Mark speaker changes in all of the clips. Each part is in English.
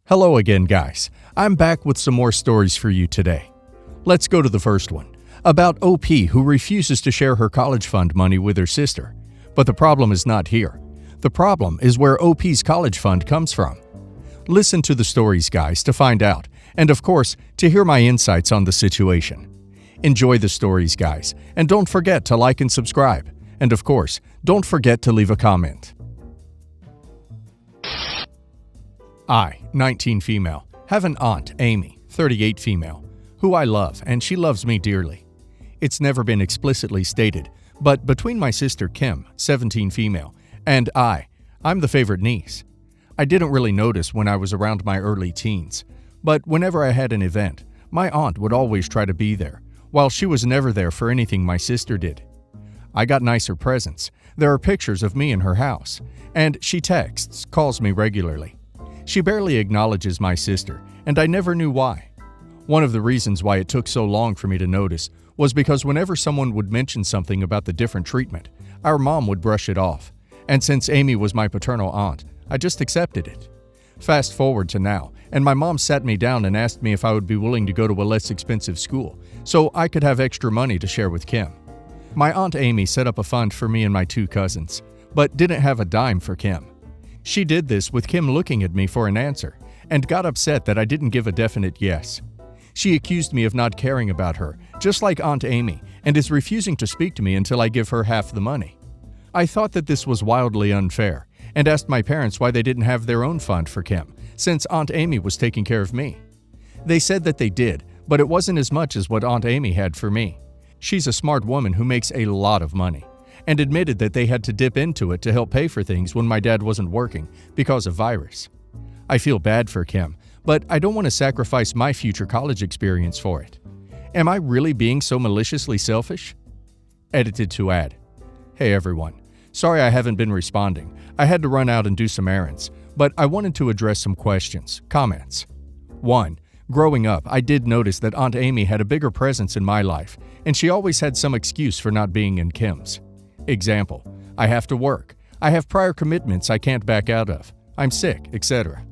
Speaker 1: Hello again, guys. I'm back with some more stories for you today. Let's go to the first one, about OP who refuses to share her college fund money with her sister. But the problem is not here. The problem is where OP's college fund comes from. Listen to the stories, guys, to find out, and of course, to hear my insights on the situation. Enjoy the stories, guys, and don't forget to like and subscribe. And of course, don't forget to leave a comment. I, 19 female, have an aunt, Amy, 38 female, who I love, and she loves me dearly. It's never been explicitly stated, but between my sister Kim, 17 female, and I'm the favorite niece. I didn't really notice when I was around my early teens, but whenever I had an event, my aunt would always try to be there, while she was never there for anything my sister did. I got nicer presents. There are pictures of me in her house, and she texts, calls me regularly. She barely acknowledges my sister, and I never knew why. One of the reasons why it took so long for me to notice was because whenever someone would mention something about the different treatment, our mom would brush it off, and since Amy was my paternal aunt, I just accepted it. Fast forward to now, and my mom sat me down and asked me if I would be willing to go to a less expensive school so I could have extra money to share with Kim. My aunt Amy set up a fund for me and my two cousins, but didn't have a dime for Kim. She did this with Kim looking at me for an answer, and got upset that I didn't give a definite yes. She accused me of not caring about her, just like Aunt Amy, and is refusing to speak to me until I give her half the money. I thought that this was wildly unfair, and asked my parents why they didn't have their own fund for Kim, since Aunt Amy was taking care of me. They said that they did, but it wasn't as much as what Aunt Amy had for me. She's a smart woman who makes a lot of money, and admitted that they had to dip into it to help pay for things when my dad wasn't working because of virus. I feel bad for Kim, but I don't want to sacrifice my future college experience for it. Am I really being so maliciously selfish? Edited to add, hey everyone, sorry I haven't been responding. I had to run out and do some errands, but I wanted to address some questions, comments. 1. Growing up, I did notice that Aunt Amy had a bigger presence in my life, and she always had some excuse for not being in Kim's. Example, I have to work, I have prior commitments I can't back out of, I'm sick, etc.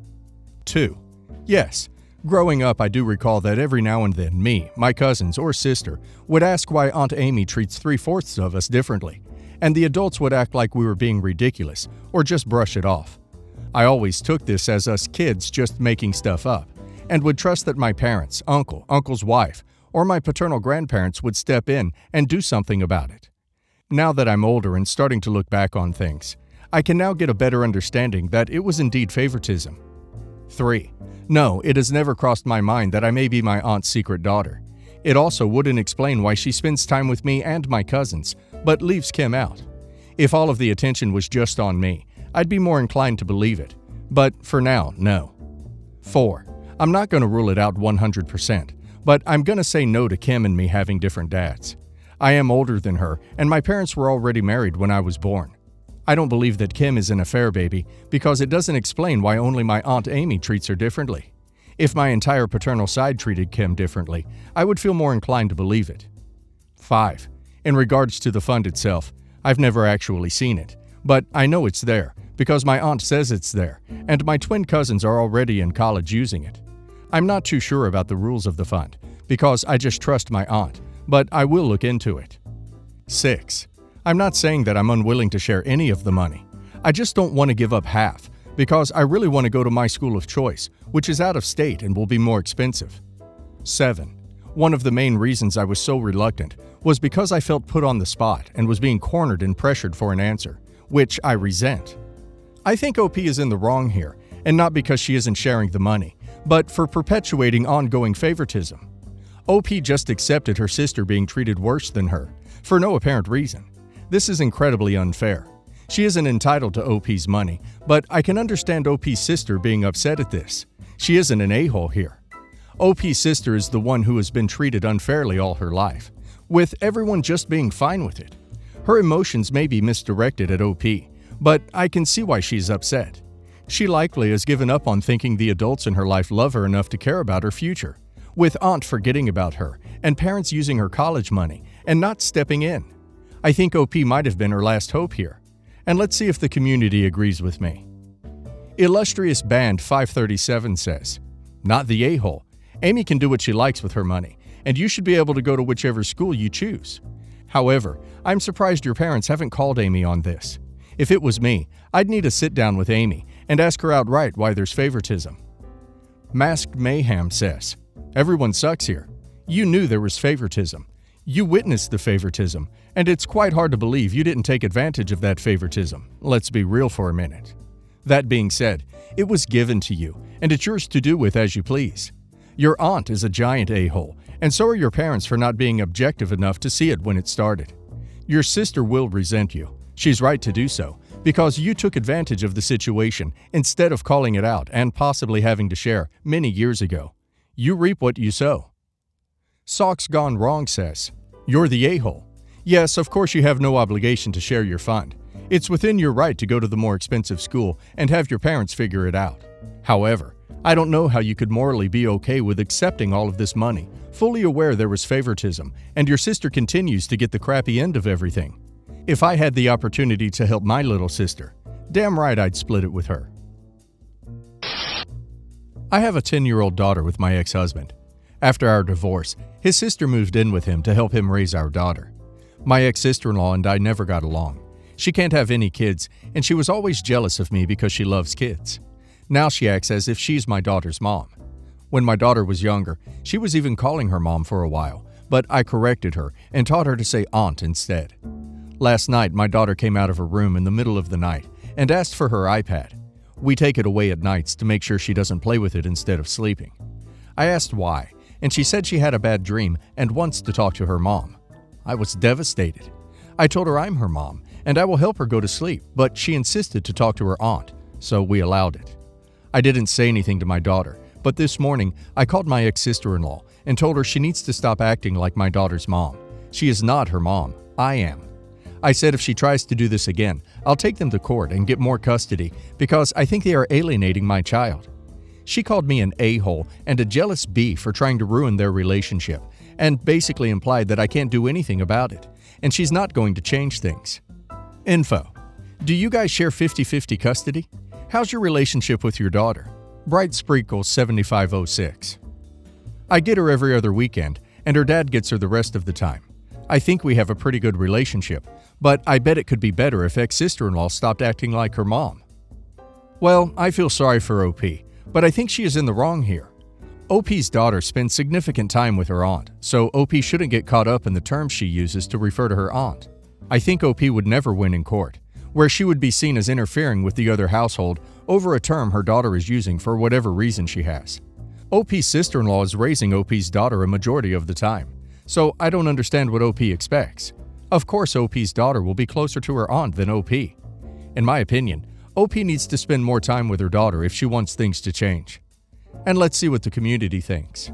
Speaker 1: 2. Yes, growing up I do recall that every now and then me, my cousins, or sister would ask why Aunt Amy treats 3/4 of us differently, and the adults would act like we were being ridiculous or just brush it off. I always took this as us kids just making stuff up, and would trust that my parents, uncle, uncle's wife, or my paternal grandparents would step in and do something about it. Now that I'm older and starting to look back on things, I can now get a better understanding that it was indeed favoritism. 3. No, it has never crossed my mind that I may be my aunt's secret daughter. It also wouldn't explain why she spends time with me and my cousins, but leaves Kim out. If all of the attention was just on me, I'd be more inclined to believe it. But for now, no. 4. I'm not going to rule it out 100%, but I'm going to say no to Kim and me having different dads. I am older than her, and my parents were already married when I was born. I don't believe that Kim is an affair baby because it doesn't explain why only my Aunt Amy treats her differently. If my entire paternal side treated Kim differently, I would feel more inclined to believe it. 5. In regards to the fund itself, I've never actually seen it, but I know it's there because my aunt says it's there, and my twin cousins are already in college using it. I'm not too sure about the rules of the fund because I just trust my aunt, but I will look into it. 6. I'm not saying that I'm unwilling to share any of the money. I just don't want to give up half because I really want to go to my school of choice, which is out of state and will be more expensive. 7. One of the main reasons I was so reluctant was because I felt put on the spot and was being cornered and pressured for an answer, which I resent. I think OP is in the wrong here, and not because she isn't sharing the money, but for perpetuating ongoing favoritism. OP just accepted her sister being treated worse than her, for no apparent reason. This is incredibly unfair. She isn't entitled to OP's money, but I can understand OP's sister being upset at this. She isn't an a-hole here. OP's sister is the one who has been treated unfairly all her life, with everyone just being fine with it. Her emotions may be misdirected at OP, but I can see why she's upset. She likely has given up on thinking the adults in her life love her enough to care about her future, with aunt forgetting about her and parents using her college money and not stepping in. I think OP might have been her last hope here. And let's see if the community agrees with me. Illustrious Band 537 says, "Not the a-hole. Amy can do what she likes with her money, and you should be able to go to whichever school you choose. However, I'm surprised your parents haven't called Amy on this. If it was me, I'd need a sit-down with Amy and ask her outright why there's favoritism." Masked Mayhem says, "Everyone sucks here. You knew there was favoritism. You witnessed the favoritism, and it's quite hard to believe you didn't take advantage of that favoritism. Let's be real for a minute. That being said, it was given to you, and it's yours to do with as you please. Your aunt is a giant a-hole, and so are your parents for not being objective enough to see it when it started. Your sister will resent you. She's right to do so, because you took advantage of the situation instead of calling it out and possibly having to share many years ago. You reap what you sow." Socks Gone Wrong says, "You're the a-hole. Yes, of course you have no obligation to share your fund. It's within your right to go to the more expensive school and have your parents figure it out. However, I don't know how you could morally be okay with accepting all of this money, fully aware there was favoritism, and your sister continues to get the crappy end of everything. If I had the opportunity to help my little sister, damn right I'd split it with her." I have a 10-year-old daughter with my ex-husband. After our divorce, his sister moved in with him to help him raise our daughter. My ex-sister-in-law and I never got along. She can't have any kids, and she was always jealous of me because she loves kids. Now she acts as if she's my daughter's mom. When my daughter was younger, she was even calling her mom for a while, but I corrected her and taught her to say aunt instead. Last night, my daughter came out of her room in the middle of the night and asked for her iPad. We take it away at nights to make sure she doesn't play with it instead of sleeping. I asked why, and she said she had a bad dream and wants to talk to her mom. I was devastated. I told her I'm her mom, and I will help her go to sleep, but she insisted to talk to her aunt, so we allowed it. I didn't say anything to my daughter, but this morning I called my ex-sister-in-law and told her she needs to stop acting like my daughter's mom. She is not her mom. I am. I said if she tries to do this again, I'll take them to court and get more custody because I think they are alienating my child. She called me an a-hole and a jealous bee for trying to ruin their relationship, and basically implied that I can't do anything about it, and she's not going to change things. Info. Do you guys share 50-50 custody? How's your relationship with your daughter? Bright Spreekle 7506. I get her every other weekend, and her dad gets her the rest of the time. I think we have a pretty good relationship, but I bet it could be better if ex-sister-in-law stopped acting like her mom. Well, I feel sorry for OP, but I think she is in the wrong here. OP's daughter spends significant time with her aunt, so OP shouldn't get caught up in the terms she uses to refer to her aunt. I think OP would never win in court, where she would be seen as interfering with the other household over a term her daughter is using for whatever reason she has. OP's sister-in-law is raising OP's daughter a majority of the time, so I don't understand what OP expects. Of course OP's daughter will be closer to her aunt than OP. In my opinion, OP needs to spend more time with her daughter if she wants things to change. And let's see what the community thinks.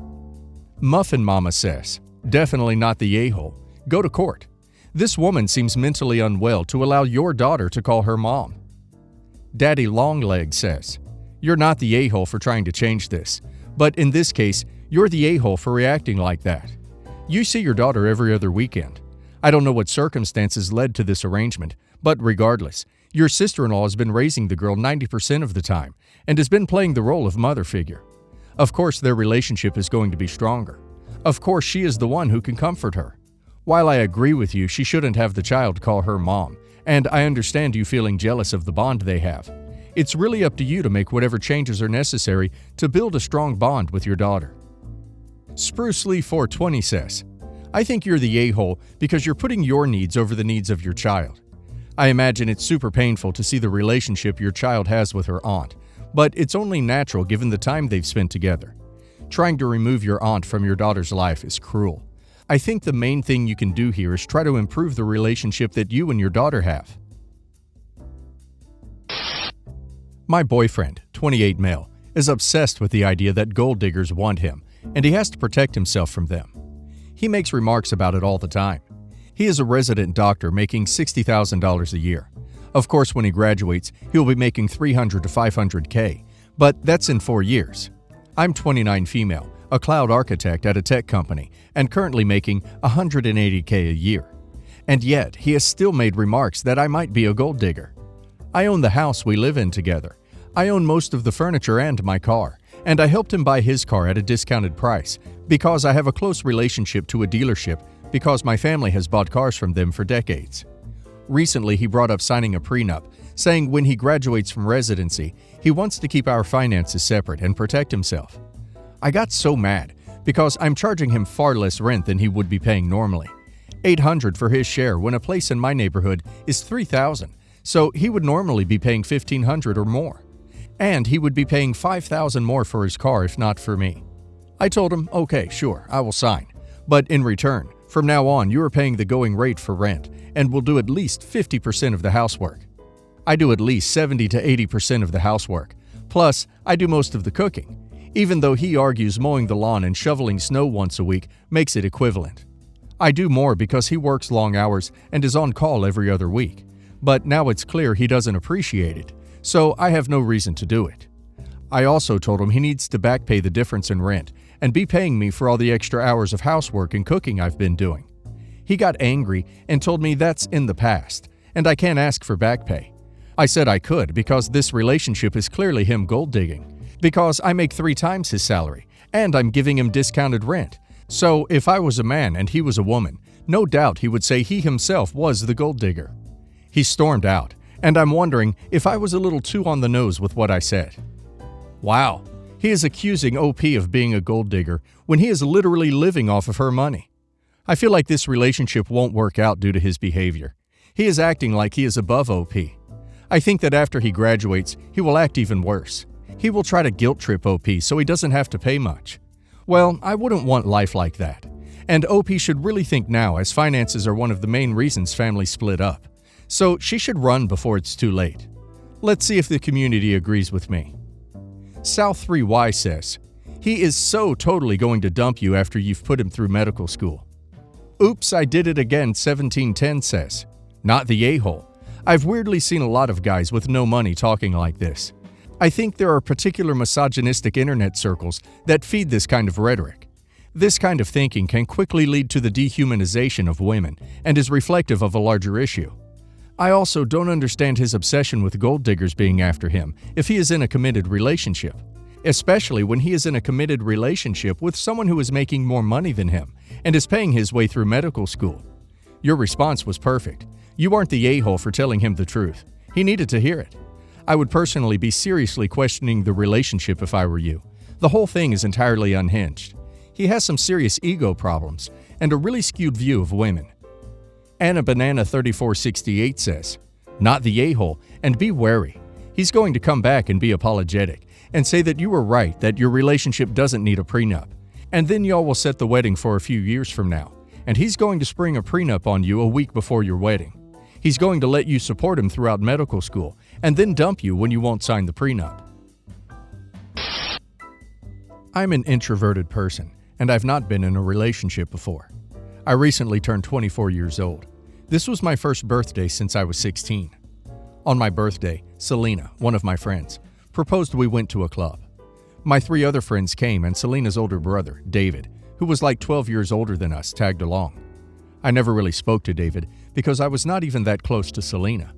Speaker 1: Muffin Mama says, "Definitely not the a-hole. Go to court. This woman seems mentally unwell to allow your daughter to call her mom." Daddy Longleg says, "You're not the a-hole for trying to change this, but in this case, you're the a-hole for reacting like that. You see your daughter every other weekend. I don't know what circumstances led to this arrangement, but regardless, your sister-in-law has been raising the girl 90% of the time and has been playing the role of mother figure. Of course, their relationship is going to be stronger. Of course, she is the one who can comfort her. While I agree with you, she shouldn't have the child call her mom, and I understand you feeling jealous of the bond they have. It's really up to you to make whatever changes are necessary to build a strong bond with your daughter." Spruce Lee 420 says, "I think you're the a-hole because you're putting your needs over the needs of your child. I imagine it's super painful to see the relationship your child has with her aunt, but it's only natural given the time they've spent together. Trying to remove your aunt from your daughter's life is cruel. I think the main thing you can do here is try to improve the relationship that you and your daughter have." My boyfriend, 28 male, is obsessed with the idea that gold diggers want him, and he has to protect himself from them. He makes remarks about it all the time. He is a resident doctor making $60,000 a year. Of course, when he graduates, he'll be making $300 to $500K, but that's in 4 years. I'm 29 female, a cloud architect at a tech company, and currently making $180K a year. And yet, he has still made remarks that I might be a gold digger. I own the house we live in together. I own most of the furniture and my car, and I helped him buy his car at a discounted price because I have a close relationship to a dealership because my family has bought cars from them for decades. Recently, he brought up signing a prenup, saying when he graduates from residency, he wants to keep our finances separate and protect himself. I got so mad because I'm charging him far less rent than he would be paying normally. $800 for his share when a place in my neighborhood is $3,000, so he would normally be paying $1,500 or more. And he would be paying $5,000 more for his car if not for me. I told him, okay, sure, I will sign. But in return, from now on, you are paying the going rate for rent and will do at least 50% of the housework. I do at least 70 to 80% of the housework. Plus, I do most of the cooking, even though he argues mowing the lawn and shoveling snow once a week makes it equivalent. I do more because he works long hours and is on call every other week. But now it's clear he doesn't appreciate it, so I have no reason to do it. I also told him he needs to back pay the difference in rent and be paying me for all the extra hours of housework and cooking I've been doing. He got angry and told me that's in the past, and I can't ask for back pay. I said I could because this relationship is clearly him gold digging, because I make 3 times his salary, and I'm giving him discounted rent. So if I was a man and he was a woman, no doubt he would say he himself was the gold digger. He stormed out, and I'm wondering if I was a little too on the nose with what I said. Wow, he is accusing OP of being a gold digger when he is literally living off of her money. I feel like this relationship won't work out due to his behavior. He is acting like he is above OP. I think that after he graduates, he will act even worse. He will try to guilt trip OP so he doesn't have to pay much. Well, I wouldn't want life like that. And OP should really think now, as finances are one of the main reasons families split up. So she should run before it's too late. Let's see if the community agrees with me. South 3Y says, he is so totally going to dump you after you've put him through medical school. Oops, I did it again 1710 says, not the a-hole. I've weirdly seen a lot of guys with no money talking like this. I think there are particular misogynistic internet circles that feed this kind of rhetoric. This kind of thinking can quickly lead to the dehumanization of women and is reflective of a larger issue. I also don't understand his obsession with gold diggers being after him if he is in a committed relationship, especially when he is in a committed relationship with someone who is making more money than him and is paying his way through medical school. Your response was perfect. You aren't the a-hole for telling him the truth. He needed to hear it. I would personally be seriously questioning the relationship if I were you. The whole thing is entirely unhinged. He has some serious ego problems and a really skewed view of women. Anna Banana 3468 says, not the a-hole, and be wary. He's going to come back and be apologetic and say that you were right, that your relationship doesn't need a prenup. And then y'all will set the wedding for a few years from now, and he's going to spring a prenup on you a week before your wedding. He's going to let you support him throughout medical school and then dump you when you won't sign the prenup. I'm an introverted person, and I've not been in a relationship before. I recently turned 24 years old. This was my first birthday since I was 16. On my birthday, Selena, one of my friends, proposed we went to a club. My 3 other friends came and Selena's older brother, David, who was like 12 years older than us, tagged along. I never really spoke to David because I was not even that close to Selena.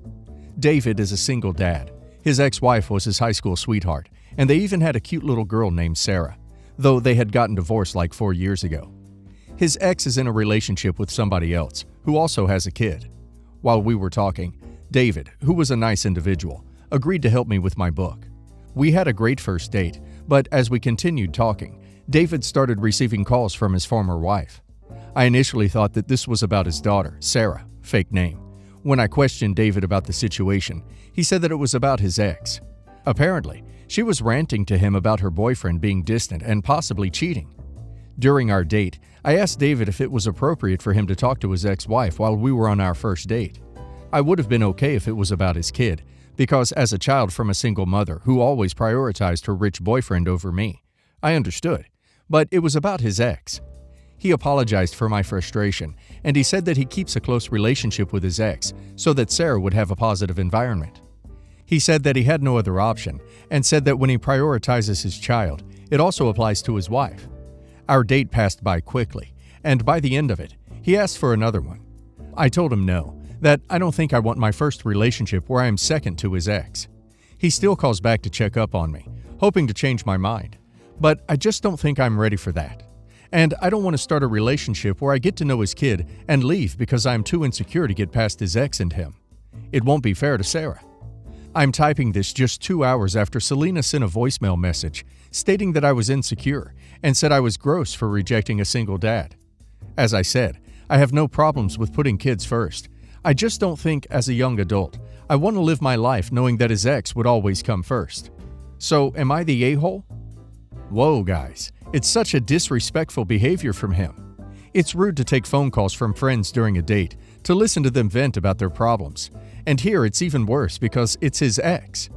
Speaker 1: David is a single dad. His ex-wife was his high school sweetheart, and they even had a cute little girl named Sarah, though they had gotten divorced like 4 years ago. His ex is in a relationship with somebody else, who also has a kid. While we were talking, David, who was a nice individual, agreed to help me with my book. We had a great first date, but as we continued talking, David started receiving calls from his former wife. I initially thought that this was about his daughter, Sarah, fake name. When I questioned David about the situation, he said that it was about his ex. Apparently, she was ranting to him about her boyfriend being distant and possibly cheating. During our date, I asked David if it was appropriate for him to talk to his ex-wife while we were on our first date. I would have been okay if it was about his kid, because as a child from a single mother who always prioritized her rich boyfriend over me, I understood, but it was about his ex. He apologized for my frustration, and he said that he keeps a close relationship with his ex so that Sarah would have a positive environment. He said that he had no other option, and said that when he prioritizes his child, it also applies to his wife. Our date passed by quickly, and by the end of it, he asked for another one. I told him no, that I don't think I want my first relationship where I am second to his ex. He still calls back to check up on me, hoping to change my mind. But I just don't think I'm ready for that. And I don't want to start a relationship where I get to know his kid and leave because I'm too insecure to get past his ex and him. It won't be fair to Sarah. I'm typing this just 2 hours after Selena sent a voicemail message stating that I was insecure and said I was gross for rejecting a single dad. As I said, I have no problems with putting kids first. I just don't think, as a young adult, I want to live my life knowing that his ex would always come first. So, am I the a-hole? Whoa, guys. It's such a disrespectful behavior from him. It's rude to take phone calls from friends during a date, to listen to them vent about their problems. And here it's even worse because it's his ex.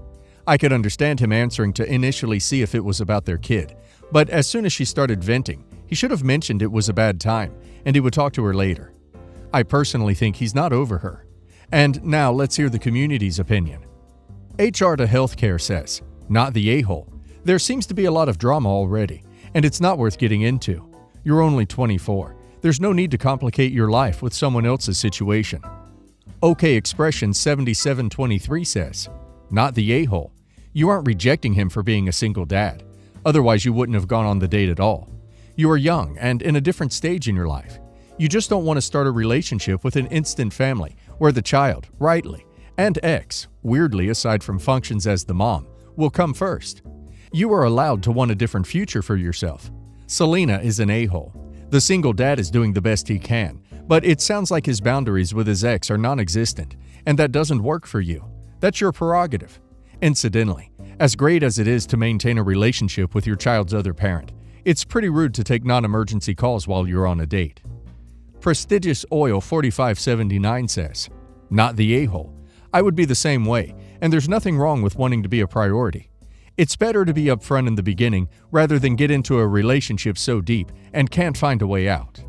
Speaker 1: I could understand him answering to initially see if it was about their kid, but as soon as she started venting, he should have mentioned it was a bad time and he would talk to her later. I personally think he's not over her. And now let's hear the community's opinion. HR to Healthcare says, not the a-hole. There seems to be a lot of drama already, and it's not worth getting into. You're only 24. There's no need to complicate your life with someone else's situation. OK Expression 7723 says, not the a-hole. You aren't rejecting him for being a single dad. Otherwise, you wouldn't have gone on the date at all. You are young and in a different stage in your life. You just don't want to start a relationship with an instant family where the child, rightly, and ex, weirdly aside from functions as the mom, will come first. You are allowed to want a different future for yourself. Selena is an a-hole. The single dad is doing the best he can, but it sounds like his boundaries with his ex are non-existent, and that doesn't work for you. That's your prerogative. Incidentally, as great as it is to maintain a relationship with your child's other parent, it's pretty rude to take non-emergency calls while you're on a date. Prestigious Oil 4579 says, not the a-hole. I would be the same way, and there's nothing wrong with wanting to be a priority. It's better to be upfront in the beginning rather than get into a relationship so deep and can't find a way out.